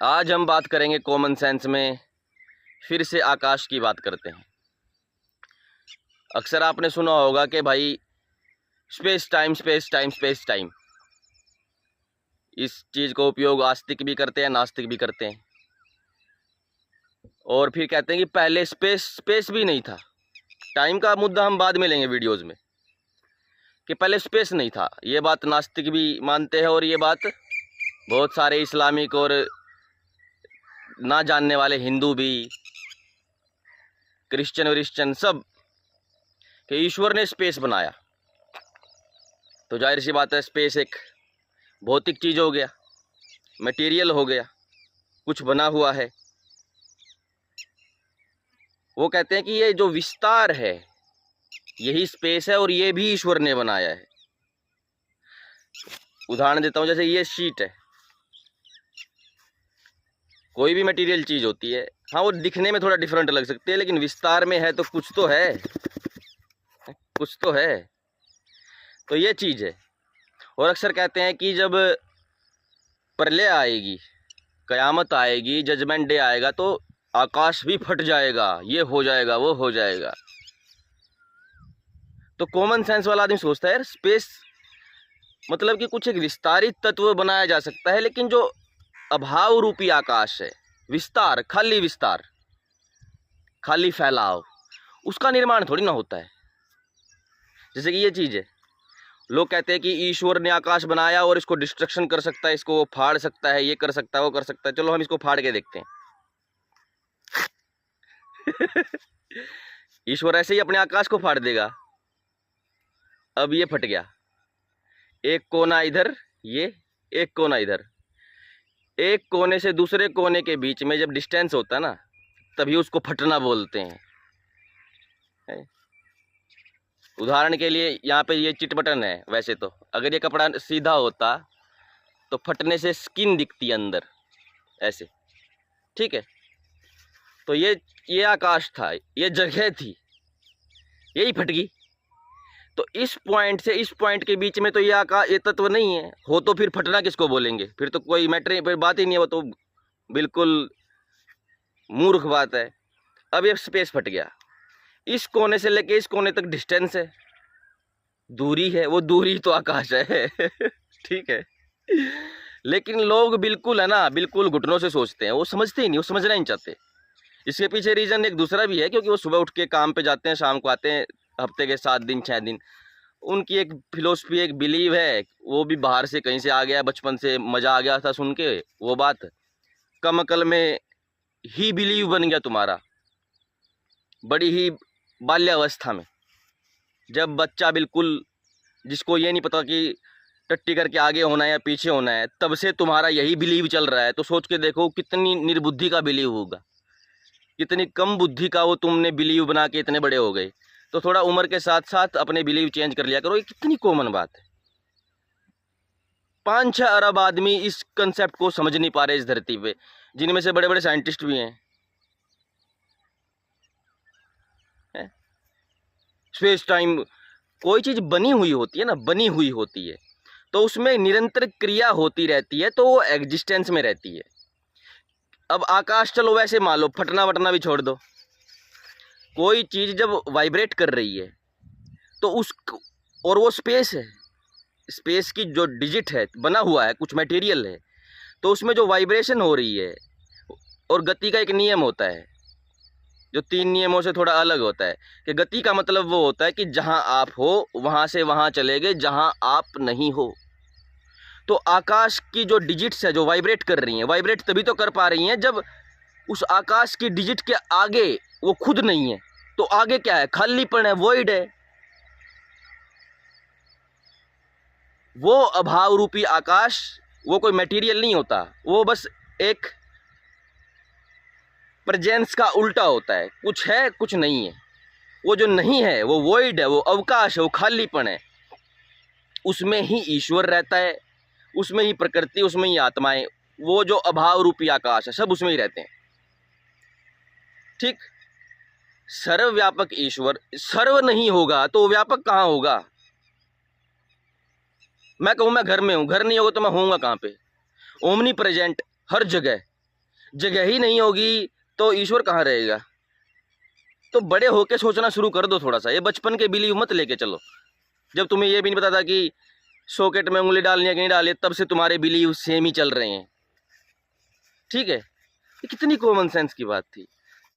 आज हम बात करेंगे कॉमन सेंस में, फिर से आकाश की बात करते हैं। अक्सर आपने सुना होगा कि भाई space time space time space time, इस चीज़ को उपयोग आस्तिक भी करते हैं, नास्तिक भी करते हैं। और फिर कहते हैं कि पहले स्पेस भी नहीं था। टाइम का मुद्दा हम बाद में लेंगे वीडियोज़ में, कि पहले स्पेस नहीं था। ये बात नास्तिक भी मानते हैं और ये बात बहुत सारे इस्लामिक और ना जानने वाले हिंदू भी, क्रिश्चियन सब, कि ईश्वर ने स्पेस बनाया। तो जाहिर सी बात है, स्पेस एक भौतिक चीज़ हो गया, मटेरियल हो गया, कुछ बना हुआ है। वो कहते हैं कि ये जो विस्तार है यही स्पेस है और ये भी ईश्वर ने बनाया है। उदाहरण देता हूँ, जैसे ये शीट है, कोई भी मटेरियल चीज़ होती है, हाँ वो दिखने में थोड़ा डिफरेंट लग सकती है, लेकिन विस्तार में है तो कुछ तो है, कुछ तो है। तो ये चीज़ है। और अक्सर कहते हैं कि जब प्रलय आएगी, कयामत आएगी, जजमेंट डे आएगा, तो आकाश भी फट जाएगा, ये हो जाएगा, वो हो जाएगा। तो कॉमन सेंस वाला आदमी सोचता है यार, स्पेस मतलब कि कुछ एक विस्तारित तत्व बनाया जा सकता है, लेकिन जो अभाव रूपी आकाश है, विस्तार, खाली फैलाव, उसका निर्माण थोड़ी ना होता है। जैसे कि ये चीज़ है, लोग कहते हैं कि ईश्वर ने आकाश बनाया और इसको डिस्ट्रक्शन कर सकता है, इसको वो फाड़ सकता है, ये कर सकता है, वो कर सकता है। चलो हम इसको फाड़ के देखते हैं। ईश्वर ऐसे ही अपने आकाश को फाड़ देगा। अब ये फट गया, एक कोना इधर, ये एक कोना इधर। एक कोने से दूसरे कोने के बीच में जब डिस्टेंस होता है ना, तभी उसको फटना बोलते हैं। उदाहरण के लिए यहाँ पे ये चिट बटन है, वैसे तो अगर ये कपड़ा सीधा होता तो फटने से स्किन दिखती अंदर ऐसे, ठीक है। तो ये आकाश था, ये जगह थी, यही फट गई। तो इस पॉइंट से इस पॉइंट के बीच में तो ये तत्व नहीं है, हो तो फिर फटना किसको बोलेंगे? फिर तो कोई मैटर, फिर बात ही नहीं है, वो तो बिल्कुल मूर्ख बात है। अब ये स्पेस फट गया, इस कोने से लेके इस कोने तक डिस्टेंस है, दूरी है, वो दूरी तो आकाश है। ठीक है। लेकिन लोग बिल्कुल है ना, बिल्कुल घुटनों से सोचते हैं, वो समझते ही नहीं, वो समझना ही नहीं चाहते। इसके पीछे रीज़न एक दूसरा भी है, क्योंकि वो सुबह उठ के काम पे जाते हैं, शाम को आते हैं, हफ्ते के 7 दिन 6 दिन। उनकी एक फिलोसफी, एक बिलीव है, वो भी बाहर से कहीं से आ गया, बचपन से मज़ा आ गया था सुन के वो बात, कम अकल में ही बिलीव बन गया तुम्हारा। बड़ी ही बाल्यावस्था में, जब बच्चा बिल्कुल, जिसको ये नहीं पता कि टट्टी करके आगे होना है या पीछे होना है, तब से तुम्हारा यही बिलीव चल रहा है। तो सोच के देखो कितनी निर्बुद्धि का बिलीव होगा, कितनी कम बुद्धि का वो तुमने बिलीव बना के इतने बड़े हो गए। तो थोड़ा उम्र के साथ साथ अपने बिलीव चेंज कर लिया करो। ये कितनी कॉमन बात है। 5-6 अरब आदमी इस कंसेप्ट को समझ नहीं पा रहे इस धरती पे, जिनमें से बड़े बड़े साइंटिस्ट भी हैं। स्पेस टाइम, कोई चीज़ बनी हुई होती है ना, बनी हुई होती है तो उसमें निरंतर क्रिया होती रहती है, तो वो एग्जिस्टेंस में रहती है। अब आकाश, चलो वैसे मान लो, फटना वटना भी छोड़ दो, कोई चीज़ जब वाइब्रेट कर रही है तो उस, और वो स्पेस है, स्पेस की जो डिजिट है, बना हुआ है, कुछ मटेरियल है, तो उसमें जो वाइब्रेशन हो रही है, और गति का एक नियम होता है जो 3 नियमों से थोड़ा अलग होता है, कि गति का मतलब वो होता है कि जहाँ आप हो वहाँ से वहाँ चले गए जहाँ आप नहीं हो। तो आकाश की जो डिजिट्स है जो वाइब्रेट कर रही हैं, वाइब्रेट तभी तो कर पा रही हैं जब उस आकाश की डिजिट के आगे वो खुद नहीं है। तो आगे क्या है? खालीपन है, वॉइड है। वो अभाव रूपी आकाश, वो कोई मटेरियल नहीं होता, वो बस एक प्रेजेंस का उल्टा होता है, कुछ है कुछ नहीं है। वो जो नहीं है वो वॉइड है, वो अवकाश है, वो खालीपन है। उसमें ही ईश्वर रहता है, उसमें ही प्रकृति, उसमें ही आत्माएं। वो जो अभाव रूपी आकाश है, सब उसमें ही रहते हैं। ठीक। सर्वव्यापक ईश्वर सर्व नहीं होगा तो व्यापक कहाँ होगा? मैं कहूँ मैं घर में हूँ, घर नहीं होगा तो मैं होऊंगा कहाँ पे? ओमनी प्रेजेंट, हर जगह, जगह ही नहीं होगी तो ईश्वर कहाँ रहेगा। तो बड़े होके सोचना शुरू कर दो थोड़ा सा, ये बचपन के बिलीव मत लेके चलो। जब तुम्हें ये भी नहीं पता था कि सॉकेट में उंगली डालनी है कि नहीं डालनी, तब से तुम्हारे बिलीव सेम ही चल रहे हैं। ठीक है, ये कितनी कॉमन सेंस की बात थी।